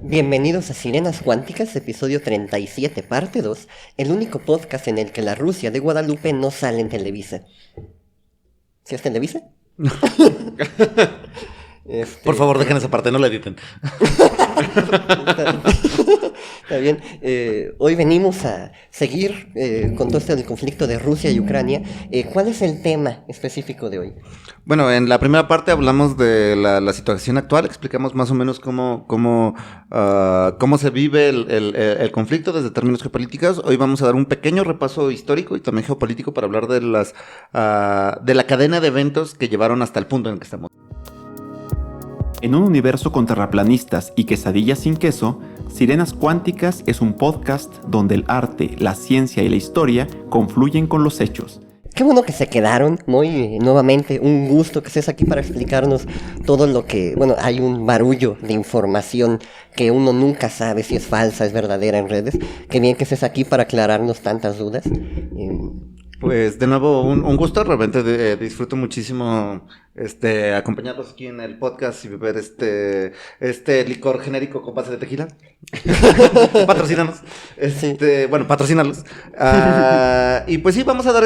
Bienvenidos a Sirenas Cuánticas, episodio 37, parte 2, el único podcast en el que la Rusia de Guadalupe no sale en Televisa. ¿Sí es Televisa? Por favor, dejen esa parte, no la editen. Está bien. Hoy venimos a seguir con todo esto del conflicto de Rusia y Ucrania. ¿Cuál es el tema específico de hoy? Bueno, en la primera parte hablamos de la situación actual, explicamos más o menos cómo se vive el conflicto desde términos geopolíticos. Hoy vamos a dar un pequeño repaso histórico y también geopolítico para hablar de la cadena de eventos que llevaron hasta el punto en el que estamos. En un universo con terraplanistas y quesadillas sin queso, Sirenas Cuánticas es un podcast donde el arte, la ciencia y la historia confluyen con los hechos. Qué bueno que se quedaron, ¿no? Y nuevamente, un gusto que estés aquí para explicarnos todo lo que... Bueno, hay un barullo de información que uno nunca sabe si es falsa, es verdadera en redes. Qué bien que estés aquí para aclararnos tantas dudas. Pues de nuevo, un gusto, realmente disfruto muchísimo acompañarlos aquí en el podcast y beber este licor genérico con base de tequila. Patrocínanos. Bueno, patrocínalos. Y pues sí, vamos a dar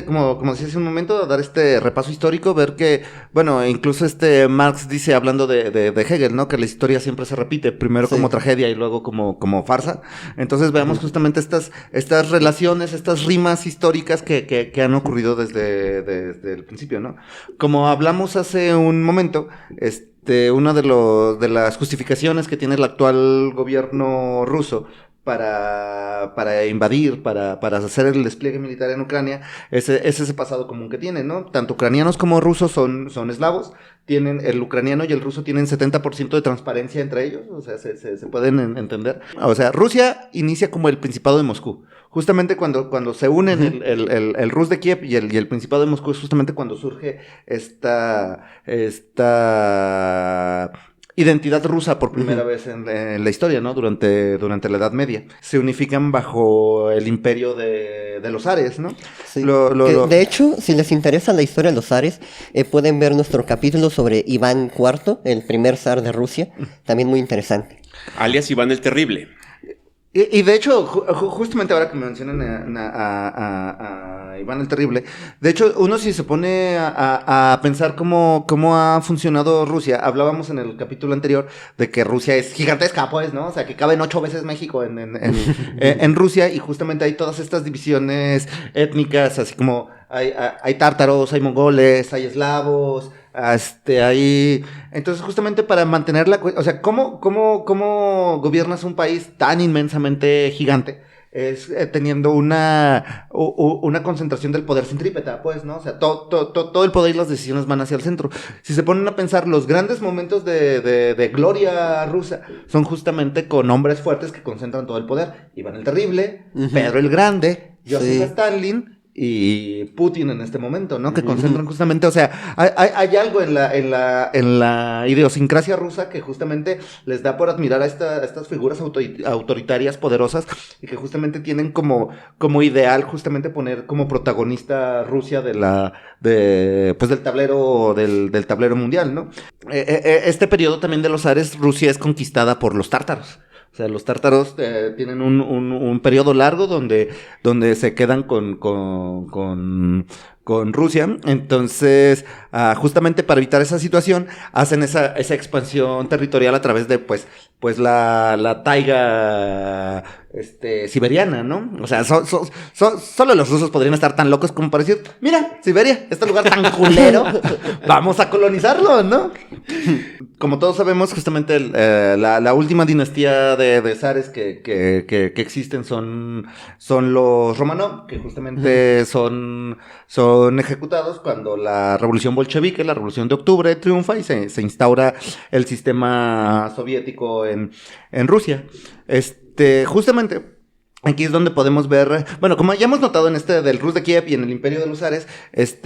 como decía hace un momento, a dar este repaso histórico, ver que, bueno, incluso Marx dice, hablando de Hegel, ¿no? Que la historia siempre se repite, primero como tragedia y luego como farsa. Entonces veamos justamente estas relaciones, estas rimas históricas que han ocurrido desde el principio, ¿no? Como hablamos hace un momento, una de las justificaciones que tiene el actual gobierno ruso para invadir, para hacer el despliegue militar en Ucrania, es ese pasado común que tienen, ¿no? Tanto ucranianos como rusos son eslavos, el ucraniano y el ruso tienen 70% de transparencia entre ellos, o sea, se pueden entender. O sea, Rusia inicia como el Principado de Moscú. Justamente cuando se unen el Rus de Kiev y el Principado de Moscú, es justamente cuando surge esta identidad rusa por primera vez en la historia, ¿no? Durante la Edad Media. Se unifican bajo el imperio de los zares, ¿no? Sí. De hecho, si les interesa la historia de los zares, pueden ver nuestro capítulo sobre Iván IV, el primer zar de Rusia. También muy interesante. Alias Iván el Terrible. Y de hecho, justamente ahora que me mencionan a Iván el Terrible, de hecho, uno si se pone a pensar cómo ha funcionado Rusia, hablábamos en el capítulo anterior de que Rusia es gigantesca, pues, ¿no? O sea, que caben 8 veces México en Rusia, y justamente hay todas estas divisiones étnicas, así como hay tártaros, hay mongoles, hay eslavos, entonces justamente para mantener o sea, ¿cómo gobiernas un país tan inmensamente gigante? Es teniendo una concentración del poder centrípeta, pues, ¿no? O sea, todo el poder y las decisiones van hacia el centro. Si se ponen a pensar, los grandes momentos de gloria rusa son justamente con hombres fuertes que concentran todo el poder. Iván el Terrible, Pedro el Grande, Joseph Stalin y Putin en este momento, ¿no? Que concentran justamente, o sea, hay algo en la idiosincrasia rusa que justamente les da por admirar a estas figuras autoritarias poderosas, y que justamente tienen como ideal justamente poner como protagonista Rusia del tablero mundial, ¿no? Este periodo también de los zares, Rusia es conquistada por los tártaros. O sea, los tártaros tienen un periodo largo donde se quedan con Rusia. Entonces, justamente para evitar esa situación, hacen esa expansión territorial a través de, pues la taiga siberiana, ¿no? O sea, solo los rusos podrían estar tan locos como para decir, mira, Siberia, este lugar tan culero, vamos a colonizarlo, ¿no? Como todos sabemos, justamente la última dinastía de zares que existen son los Romanov, que justamente son ejecutados cuando la revolución bolchevique, la revolución de octubre, triunfa y se instaura el sistema soviético en Rusia. Justamente aquí es donde podemos ver, bueno, como ya hemos notado en del Rus de Kiev y en el Imperio de los Zares,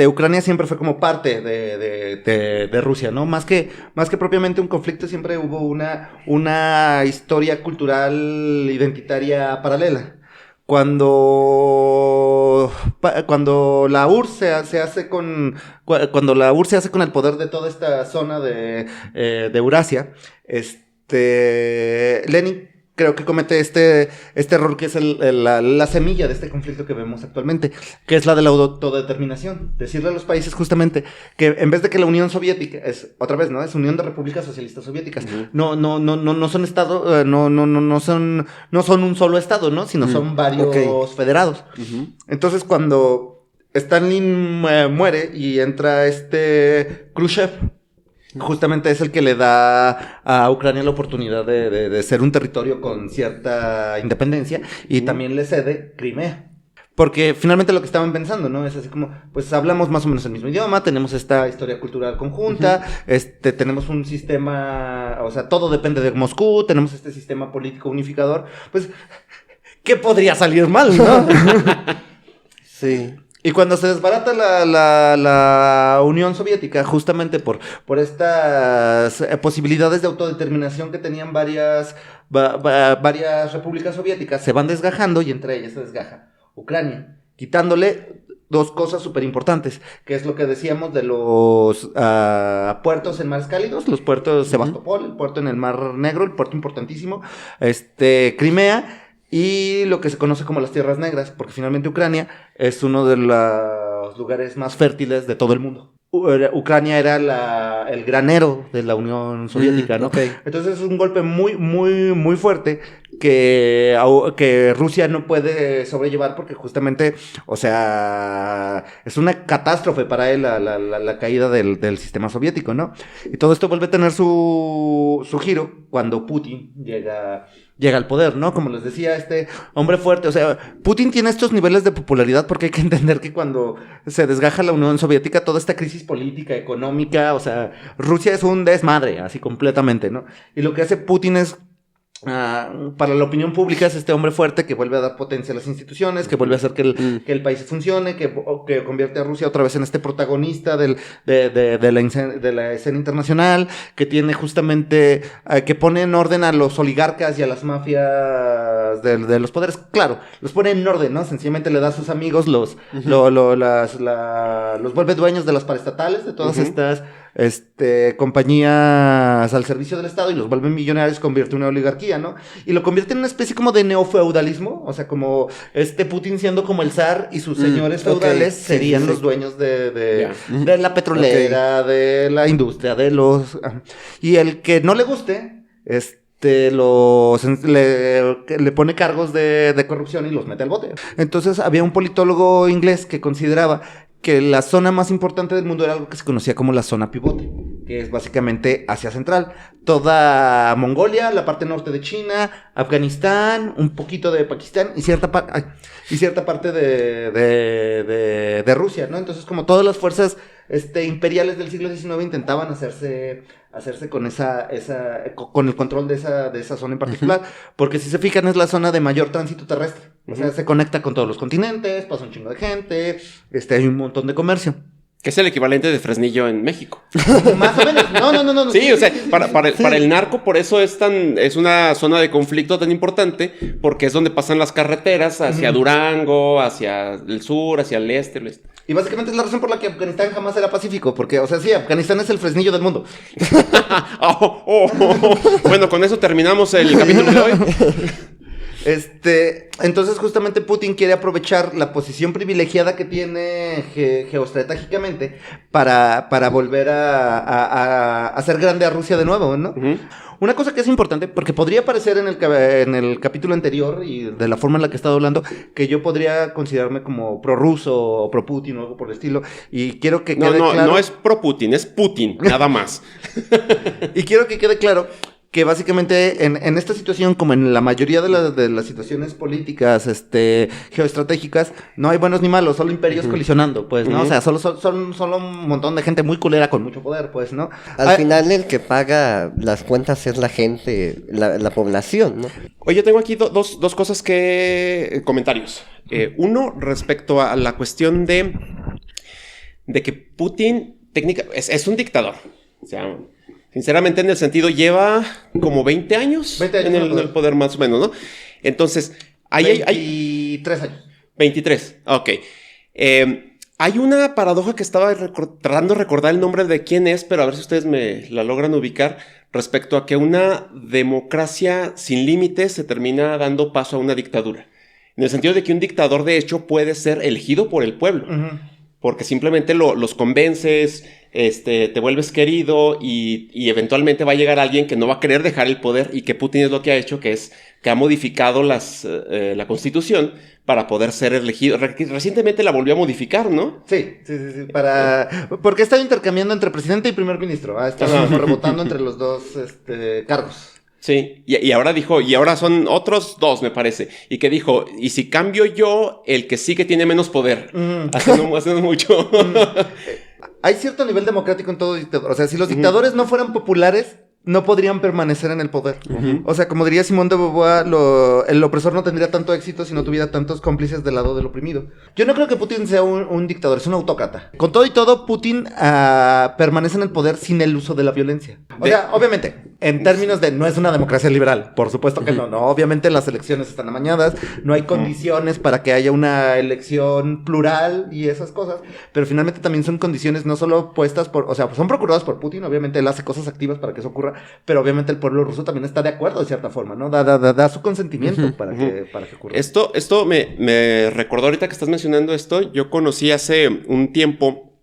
Ucrania siempre fue como parte de Rusia, ¿no? Más que propiamente un conflicto, siempre hubo una historia cultural identitaria paralela. Cuando la URSS se hace con el poder de toda esta zona de Eurasia, Lenin creo que comete este error que es la semilla de este conflicto que vemos actualmente, que es la de la autodeterminación. Decirle a los países justamente que en vez de que la Unión Soviética es, otra vez, ¿no? Es Unión de Repúblicas Socialistas Soviéticas. No son estados, no son un solo estado, ¿no? Sino son varios federados. Entonces, cuando Stalin muere y entra Khrushchev, justamente es el que le da a Ucrania la oportunidad de ser un territorio con cierta independencia y también le cede Crimea. Porque finalmente lo que estaban pensando, ¿no? Es así como, pues hablamos más o menos el mismo idioma, tenemos esta historia cultural conjunta, tenemos un sistema, o sea, todo depende de Moscú, tenemos este sistema político unificador, pues, ¿qué podría salir mal, no? Sí. Y cuando se desbarata la Unión Soviética, justamente por estas posibilidades de autodeterminación que tenían varias repúblicas soviéticas, se van desgajando y entre ellas se desgaja Ucrania, quitándole dos cosas súper importantes, que es lo que decíamos de los puertos en mares cálidos, los puertos Sebastopol, el puerto en el Mar Negro, el puerto importantísimo, Crimea, y lo que se conoce como las Tierras Negras, porque finalmente Ucrania es uno de los lugares más fértiles de todo el mundo. Ucrania era el granero de la Unión Soviética, ¿no? Okay. Entonces es un golpe muy, muy, muy fuerte que Rusia no puede sobrellevar porque justamente, o sea, es una catástrofe para él la caída del sistema soviético, ¿no? Y todo esto vuelve a tener su giro cuando Putin llega al poder, ¿no? Como les decía, este hombre fuerte, o sea, Putin tiene estos niveles de popularidad porque hay que entender que cuando se desgaja la Unión Soviética, toda esta crisis política, económica, o sea, Rusia es un desmadre, así completamente, ¿no? Y lo que hace Putin es, para la opinión pública, es este hombre fuerte que vuelve a dar potencia a las instituciones, que vuelve a hacer que el país funcione, que convierte a Rusia otra vez en este protagonista de la escena internacional, que tiene justamente, que pone en orden a los oligarcas y a las mafias de los poderes. Claro, los pone en orden, ¿no? Sencillamente le da a sus amigos, los vuelve dueños de las paraestatales, de todas estas compañías al servicio del Estado y los vuelve millonarios, convierte en una oligarquía, ¿no? Y lo convierte en una especie como de neofeudalismo, o sea, como Putin siendo como el zar y sus señores feudales serían los dueños de la petrolera, de la industria, y el que no le guste, le pone cargos de corrupción y los mete al bote. Entonces había un politólogo inglés que consideraba que la zona más importante del mundo era algo que se conocía como la zona pivote, que es básicamente Asia Central. Toda Mongolia, la parte norte de China, Afganistán, un poquito de Pakistán y cierta parte de Rusia, ¿no? Entonces, como todas las fuerzas imperiales del siglo XIX intentaban hacerse con con el control de esa zona en particular, porque si se fijan es la zona de mayor tránsito terrestre, o sea, se conecta con todos los continentes, pasa un chingo de gente, hay un montón de comercio. Que es el equivalente de Fresnillo en México. Más o menos. No. Sí, o sea, para el narco, por eso es una zona de conflicto tan importante, porque es donde pasan las carreteras hacia Durango, hacia el sur, hacia el este, el oeste. Y básicamente es la razón por la que Afganistán jamás era pacífico, porque, o sea, sí, Afganistán es el Fresnillo del mundo. Bueno, con eso terminamos el capítulo de hoy. Entonces justamente Putin quiere aprovechar la posición privilegiada que tiene geoestratégicamente para volver a hacer grande a Rusia de nuevo, ¿no? Una cosa que es importante, porque podría parecer en el capítulo anterior y de la forma en la que he estado hablando, que yo podría considerarme como prorruso o pro Putin o algo por el estilo, y quiero que quede claro... No es pro Putin, es Putin, nada más. Y quiero que quede claro que básicamente en esta situación, como en la mayoría de las situaciones políticas geoestratégicas, no hay buenos ni malos, solo imperios colisionando, pues, ¿no? O sea, solo un montón de gente muy culera con mucho poder, pues, ¿no? Al final el que paga las cuentas es la gente, la población, ¿no? Oye, yo tengo aquí dos cosas comentarios. Uno, respecto a la cuestión de que Putin es un dictador. O sea... Sinceramente, en el sentido, lleva como 20 años, en el poder más o menos, ¿no? Entonces, hay 23 años. 23, ok. Hay una paradoja que estaba tratando de recordar el nombre de quién es, pero a ver si ustedes me la logran ubicar. respecto a que una democracia sin límites se termina dando paso a una dictadura. En el sentido de que un dictador, de hecho, puede ser elegido por el pueblo. Porque simplemente los convences, te vuelves querido y eventualmente va a llegar alguien que no va a querer dejar el poder, y que Putin es lo que ha hecho, que ha modificado la Constitución para poder ser elegido. Recientemente la volvió a modificar, ¿no? Sí. Porque ha estado intercambiando entre presidente y primer ministro. Ha estado como rebotando entre los dos cargos. Sí, y ahora dijo, y ahora son otros 2, me parece. Y que dijo, y si cambio yo, el que sí que tiene menos poder. Haciendo mucho. Hay cierto nivel democrático en todo dictador. O sea, si los dictadores no fueran populares, no podrían permanecer en el poder. O sea, como diría Simón de Beauvoir, el opresor no tendría tanto éxito si no tuviera tantos cómplices del lado del oprimido. Yo no creo que Putin sea un dictador, es un autócrata. Con todo y todo, Putin permanece en el poder sin el uso de la violencia. O sea, obviamente, en términos de no es una democracia liberal, por supuesto que no. Obviamente las elecciones están amañadas, no hay condiciones para que haya una elección plural y esas cosas, pero finalmente también son condiciones no solo puestas o sea, son procuradas por Putin, obviamente él hace cosas activas para que eso ocurra, pero obviamente el pueblo ruso también está de acuerdo de cierta forma, ¿no? Da su consentimiento para que ocurra. Esto me recordó ahorita que estás mencionando esto. Yo conocí hace un tiempo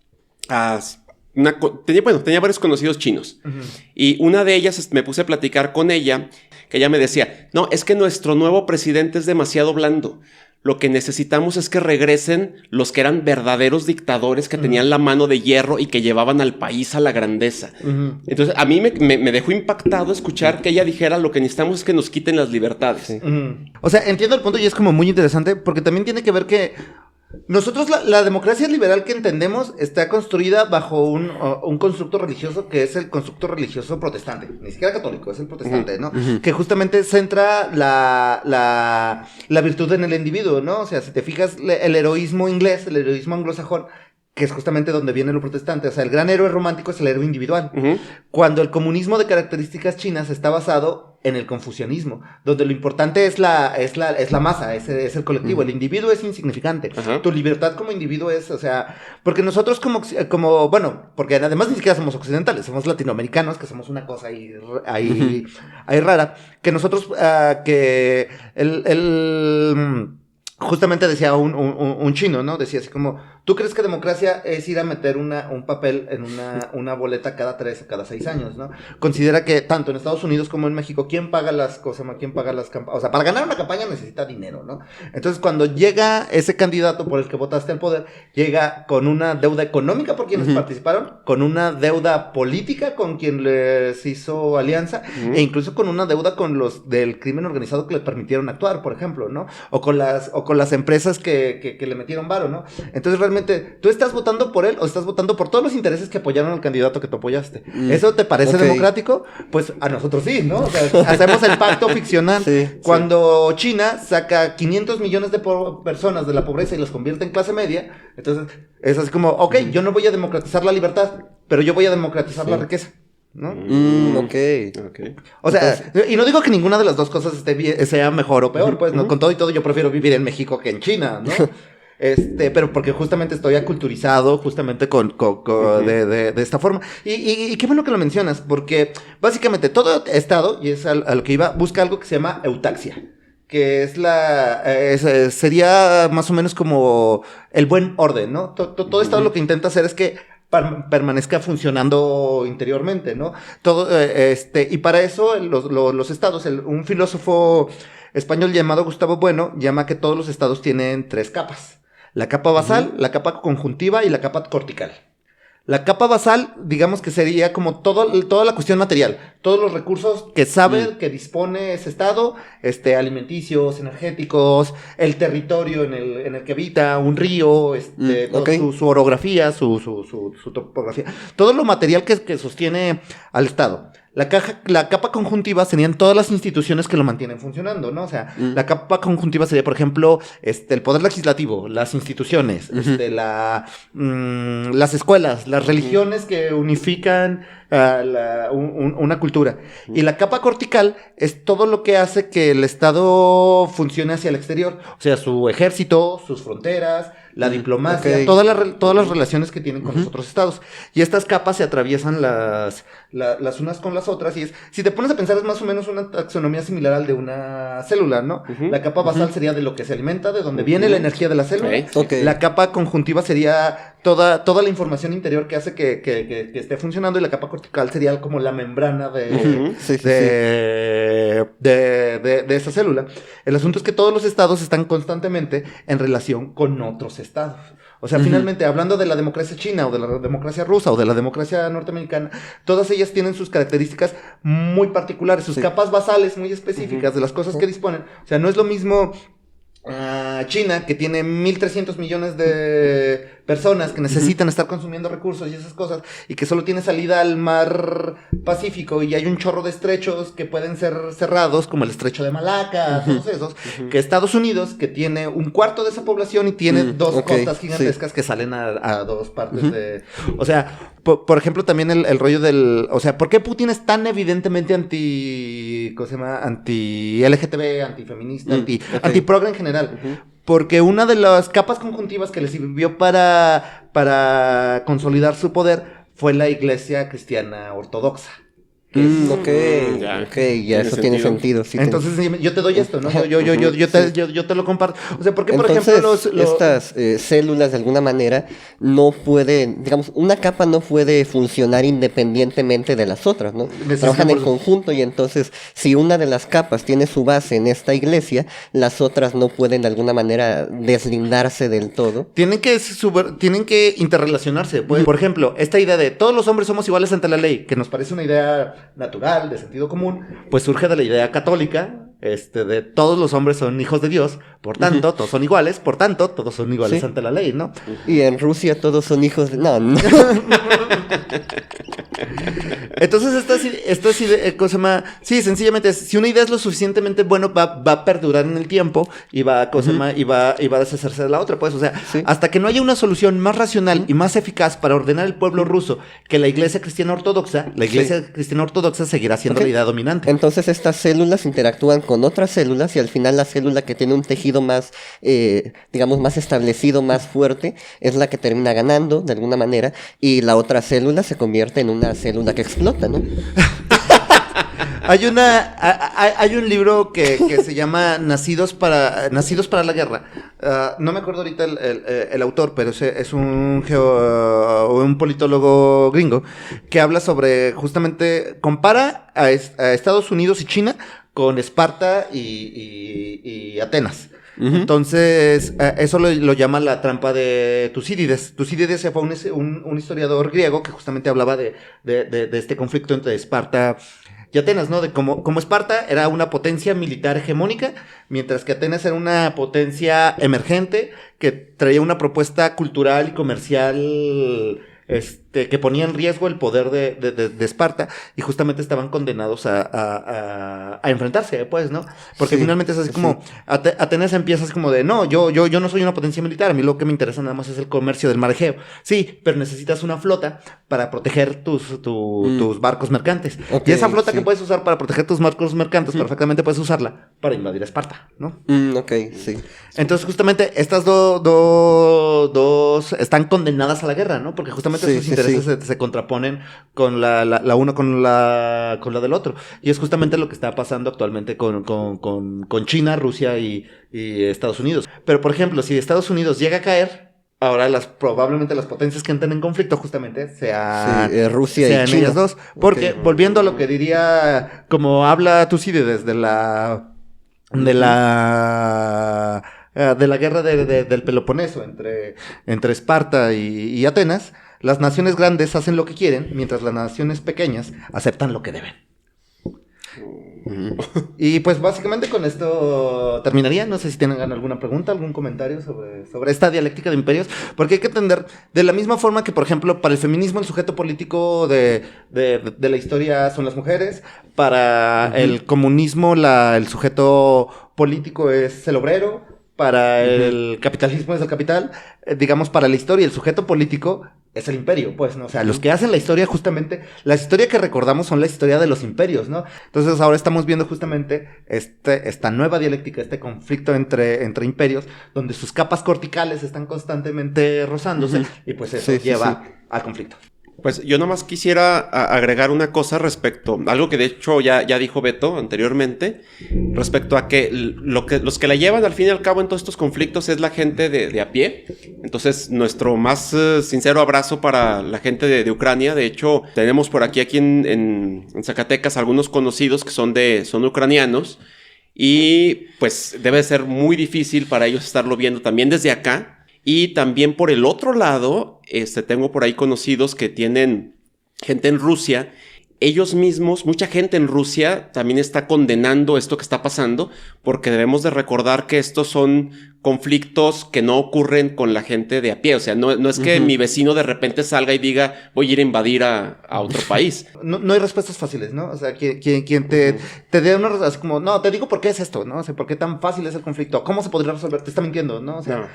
tenía varios conocidos chinos. Y una de ellas me puse a platicar con ella, que ella me decía, no, es que nuestro nuevo presidente es demasiado blando. Lo que necesitamos es que regresen los que eran verdaderos dictadores, que tenían la mano de hierro y que llevaban al país a la grandeza. Entonces, a mí me dejó impactado escuchar que ella dijera, lo que necesitamos es que nos quiten las libertades. Sí. O sea, entiendo el punto y es como muy interesante porque también tiene que ver que nosotros la democracia liberal que entendemos está construida bajo un constructo religioso que es el constructo religioso protestante, ni siquiera católico, es el protestante, ¿no? Que justamente centra la virtud en el individuo, ¿no? O sea, si te fijas, el heroísmo inglés, el heroísmo anglosajón, que es justamente donde viene lo protestante. O sea, el gran héroe romántico es el héroe individual. Cuando el comunismo de características chinas está basado en el confucianismo, donde lo importante es la masa, es el colectivo. El individuo es insignificante. Tu libertad como individuo es, o sea, porque nosotros como bueno, porque además ni siquiera somos occidentales, somos latinoamericanos, que somos una cosa ahí rara, que nosotros, justamente decía un chino, ¿no? Decía así como, ¿tú crees que democracia es ir a meter un papel en una boleta cada 3 o cada 6 años, ¿no? Considera que tanto en Estados Unidos como en México, ¿quién paga las campañas? O sea, para ganar una campaña necesita dinero, ¿no? Entonces, cuando llega ese candidato por el que votaste al poder, llega con una deuda económica por quienes participaron, con una deuda política con quien les hizo alianza, e incluso con una deuda con los del crimen organizado que les permitieron actuar, por ejemplo, ¿no? O con las empresas que le metieron varo, ¿no? Entonces, realmente, ¿tú estás votando por él o estás votando por todos los intereses que apoyaron al candidato que tú apoyaste? ¿Eso te parece democrático? Pues a nosotros sí, ¿no? O sea, hacemos el pacto ficcional. Cuando China saca 500 millones de personas de la pobreza y los convierte en clase media, entonces es así como, ok, yo no voy a democratizar la libertad, pero yo voy a democratizar la riqueza, ¿no? Okay. O sea, y no digo que ninguna de las dos cosas sea mejor o peor, pues, ¿no? Con todo y todo yo prefiero vivir en México que en China, ¿no? Pero porque justamente estoy aculturizado justamente de esta forma. Y qué bueno que lo mencionas, porque básicamente todo estado, y es a lo que iba, busca algo que se llama eutaxia, que sería más o menos como el buen orden, ¿no? Todo estado lo que intenta hacer es que permanezca funcionando interiormente, ¿no? Todo, y para eso los estados, un filósofo español llamado Gustavo Bueno llama que todos los estados tienen 3 capas. La capa basal, la capa conjuntiva y la capa cortical. La capa basal, digamos que sería como toda la cuestión material, todos los recursos que que dispone ese estado, alimenticios, energéticos, el territorio en el que habita, un río, su orografía, su topografía, todo lo material que sostiene al estado. La capa conjuntiva serían todas las instituciones que lo mantienen funcionando, ¿no? O sea, la capa conjuntiva sería, por ejemplo, el poder legislativo, las instituciones, las escuelas, las religiones que unifican una cultura. Y la capa cortical es todo lo que hace que el Estado funcione hacia el exterior. O sea, su ejército, sus fronteras, la diplomacia, ok. todas las relaciones que tienen con los otros estados. Y estas capas se atraviesan las unas con las otras. Y si te pones a pensar, es más o menos una taxonomía similar al de una célula, ¿no? La capa basal sería de lo que se alimenta, de donde viene la energía de la célula. Ok. La capa conjuntiva sería toda la información interior que hace que esté funcionando, y la capa cortical sería como la membrana de esa célula. El asunto es que todos los estados están constantemente en relación con otros estados. O sea, finalmente, hablando de la democracia china, o de la democracia rusa, o de la democracia norteamericana, todas ellas tienen sus características muy particulares, sus capas basales muy específicas de las cosas que disponen. O sea, no es lo mismo China, que tiene 1.300 millones de personas que necesitan estar consumiendo recursos y esas cosas, y que solo tiene salida al mar Pacífico, y hay un chorro de estrechos que pueden ser cerrados, como el estrecho de Malaca, todos esos, que Estados Unidos, que tiene un cuarto de esa población y tiene dos costas gigantescas que salen a dos partes de... O sea, por ejemplo, también el rollo del... O sea, ¿por qué Putin es tan evidentemente ¿cómo se llama? Anti-LGTB, antifeminista, anti-progre en general? Porque una de las capas conjuntivas que le sirvió para consolidar su poder fue la iglesia cristiana ortodoxa. Ya, eso tiene sentido. Sí, entonces yo te doy esto, ¿no? Yo te lo comparto. O sea, porque, por entonces, ejemplo, estas células de alguna manera no pueden, digamos, una capa no puede funcionar independientemente de las otras, ¿no? Trabajan en conjunto, y entonces si una de las capas tiene su base en esta iglesia, las otras no pueden de alguna manera deslindarse del todo. Tienen que interrelacionarse. Pues, por ejemplo, esta idea de todos los hombres somos iguales ante la ley, que nos parece una idea natural, de sentido común, pues surge de la idea católica, de todos los hombres son hijos de Dios, por tanto, todos son iguales, por tanto, todos son iguales ante la ley, ¿no? Y en Rusia todos son hijos de... No. Entonces, esta es cosa más... Sí, sencillamente, si una idea es lo suficientemente bueno, va a perdurar en el tiempo, y va a deshacerse de la otra, pues, o sea, hasta que no haya una solución más racional y más eficaz para ordenar el pueblo ruso que la iglesia cristiana ortodoxa, seguirá siendo la idea dominante. Entonces estas células interactúan con otras células, y al final la célula que tiene un tejido más, digamos, más establecido, más fuerte, es la que termina ganando, de alguna manera, y la otra célula se convierte en una célula que explota, ¿no? Hay un libro que se llama Nacidos para la Guerra. No me acuerdo ahorita el autor, pero es un politólogo gringo que habla sobre, justamente, compara a Estados Unidos y China con Esparta y Atenas. Entonces, eso lo llama la trampa de Tucídides. Tucídides fue un historiador griego que justamente hablaba de este conflicto entre Esparta y Atenas, ¿no? De cómo Esparta era una potencia militar hegemónica, mientras que Atenas era una potencia emergente que traía una propuesta cultural y comercial que ponía en riesgo el poder de Esparta, y justamente estaban condenados a enfrentarse, pues, ¿no? Porque finalmente es así como, Atenas empieza así como de, no, yo no soy una potencia militar, a mí lo que me interesa nada más es el comercio del mar Egeo. Sí, pero necesitas una flota para proteger tus barcos mercantes. Y esa flota que puedes usar para proteger tus barcos mercantes, perfectamente puedes usarla para invadir Esparta, ¿no? Entonces, justamente, estas dos están condenadas a la guerra, ¿no? Porque justamente sus intereses se contraponen con la una con la del otro. Y es justamente lo que está pasando actualmente con China, Rusia y Estados Unidos. Pero, por ejemplo, si Estados Unidos llega a caer, ahora probablemente las potencias que entren en conflicto justamente sean Rusia y China. Ellas dos. Porque, volviendo a lo que diría, como habla Tucídides de la guerra del Peloponeso entre Esparta y Atenas, las naciones grandes hacen lo que quieren, mientras las naciones pequeñas aceptan lo que deben. Y pues básicamente con esto terminaría. No sé si tienen alguna pregunta, algún comentario sobre esta dialéctica de imperios, porque hay que entender, de la misma forma que, por ejemplo, para el feminismo el sujeto político de la historia son las mujeres, para el comunismo el sujeto político es el obrero, para el capitalismo es el capital, digamos, para la historia el sujeto político es el imperio, pues, ¿no? O sea, los que hacen la historia, justamente, la historia que recordamos son la historia de los imperios, ¿no? Entonces ahora estamos viendo justamente esta nueva dialéctica, este conflicto entre imperios, donde sus capas corticales están constantemente rozándose, y pues eso lleva al conflicto. Pues yo nomás quisiera agregar una cosa respecto, algo que de hecho ya dijo Beto anteriormente, respecto a que los que la llevan al fin y al cabo en todos estos conflictos es la gente de a pie. Entonces, nuestro más sincero abrazo para la gente de Ucrania. De hecho, tenemos por aquí en Zacatecas algunos conocidos que son ucranianos, y pues debe ser muy difícil para ellos estarlo viendo también desde acá. Y también por el otro lado, tengo por ahí conocidos que tienen gente en Rusia. Ellos mismos, mucha gente en Rusia también está condenando esto que está pasando, porque debemos de recordar que estos son conflictos que no ocurren con la gente de a pie. O sea, no es que mi vecino de repente salga y diga, voy a ir a invadir a otro país. No hay respuestas fáciles, ¿no? O sea, quien te dé una respuesta, así como, no, te digo por qué es esto, ¿no? O sea, por qué tan fácil es el conflicto, ¿cómo se podría resolver? Te está mintiendo, ¿no? O sea,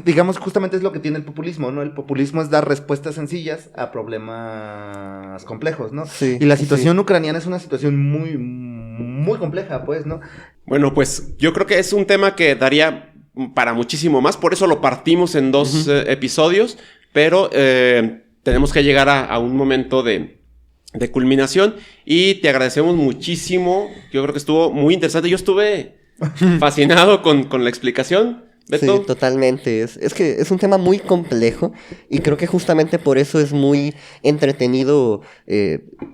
digamos, justamente es lo que tiene el populismo, ¿no? El populismo es dar respuestas sencillas a problemas complejos, ¿no? Sí, y la situación ucraniana es una situación muy, muy compleja, pues, ¿no? Bueno, pues yo creo que es un tema que daría para muchísimo más, por eso lo partimos en dos episodios, pero tenemos que llegar a un momento de culminación, y te agradecemos muchísimo. Yo creo que estuvo muy interesante. Yo estuve fascinado con la explicación. ¿Beto? Sí, totalmente. Es que es un tema muy complejo, y creo que justamente por eso es muy entretenido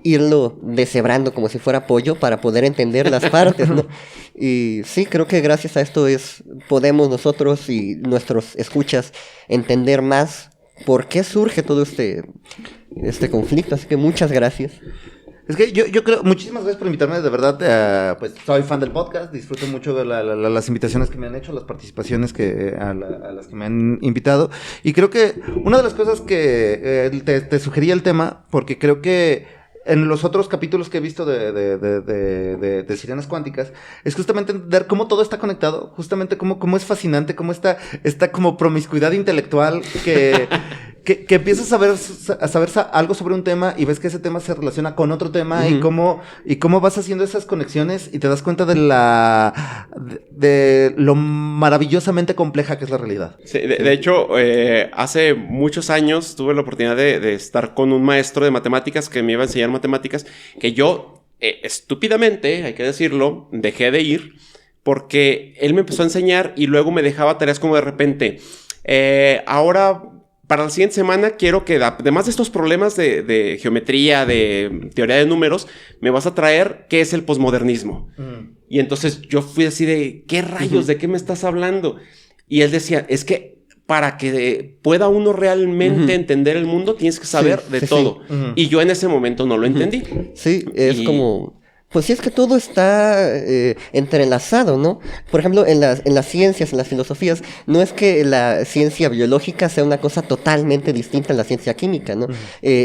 irlo deshebrando como si fuera pollo para poder entender las partes, ¿no? Y sí, creo que gracias a esto podemos nosotros y nuestros escuchas entender más por qué surge todo este conflicto. Así que muchas gracias. Es que yo creo, muchísimas gracias por invitarme, de verdad, pues soy fan del podcast, disfruto mucho de las invitaciones que me han hecho, las participaciones a las que me han invitado, y creo que una de las cosas que te sugería el tema, porque creo que en los otros capítulos que he visto de Sirenas Cuánticas, es justamente entender cómo todo está conectado, justamente cómo es fascinante, cómo esta como promiscuidad intelectual que empiezas a saber algo sobre un tema y ves que ese tema se relaciona con otro tema, y cómo vas haciendo esas conexiones y te das cuenta de lo maravillosamente compleja que es la realidad. Sí, de hecho, hace muchos años tuve la oportunidad de estar con un maestro de matemáticas que me iba a enseñar matemáticas, que yo, estúpidamente, hay que decirlo, dejé de ir, porque él me empezó a enseñar y luego me dejaba tareas como de repente, ahora, para la siguiente semana quiero que, además de estos problemas de geometría, de teoría de números, me vas a traer qué es el posmodernismo. Y entonces yo fui así de, ¿qué rayos? ¿De qué me estás hablando? Y él decía, es que para que pueda uno realmente entender el mundo, tienes que saber de todo. Sí. Y yo en ese momento no lo entendí. Sí, es como... Pues sí, es que todo está entrelazado, ¿no? Por ejemplo, en las ciencias, en las filosofías, no es que la ciencia biológica sea una cosa totalmente distinta a la ciencia química, ¿no?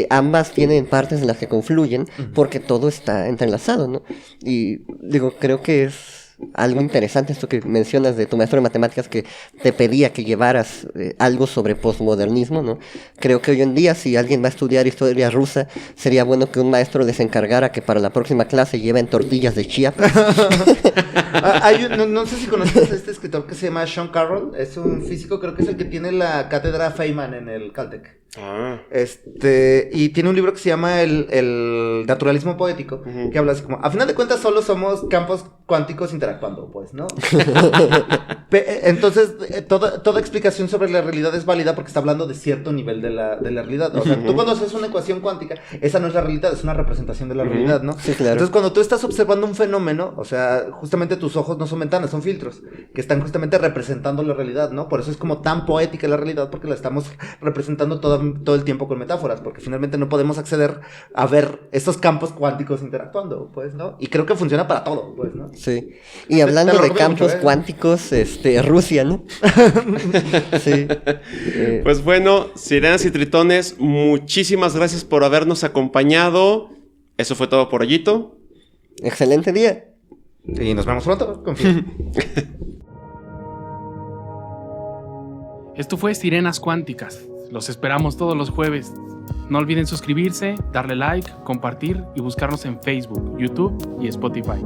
Ambas tienen partes en las que confluyen, porque todo está entrelazado, ¿no? Y digo, creo que es algo interesante esto que mencionas de tu maestro de matemáticas, que te pedía que llevaras algo sobre posmodernismo, ¿no? Creo que hoy en día, si alguien va a estudiar historia rusa, sería bueno que un maestro les encargara que para la próxima clase lleven tortillas de Chiapas. No sé si conoces a este escritor que se llama Sean Carroll. Es un físico, creo que es el que tiene la cátedra Feynman en el Caltech. Y tiene un libro que se llama el naturalismo poético, que habla así como, a final de cuentas solo somos campos cuánticos interactuando, pues, ¿no? Entonces, toda explicación sobre la realidad es válida porque está hablando de cierto nivel de la realidad. O sea, tú cuando haces una ecuación cuántica, esa no es la realidad, es una representación de la realidad, ¿no? Sí, claro. Entonces, cuando tú estás observando un fenómeno, o sea, justamente tus ojos no son ventanas, son filtros, que están justamente representando la realidad, ¿no? Por eso es como tan poética la realidad, porque la estamos representando todo el tiempo con metáforas, porque finalmente no podemos acceder a ver estos campos cuánticos interactuando, pues, ¿no? Y creo que funciona para todo, pues, ¿no? Sí. Y hablando de campos cuánticos, Rusia, ¿no? Sí. Pues bueno, sirenas y tritones, muchísimas gracias por habernos acompañado. Eso fue todo por hoyito. Excelente día. Y nos vemos pronto, confío. Esto fue Sirenas Cuánticas. Los esperamos todos los jueves. No olviden suscribirse, darle like, compartir y buscarnos en Facebook, YouTube y Spotify.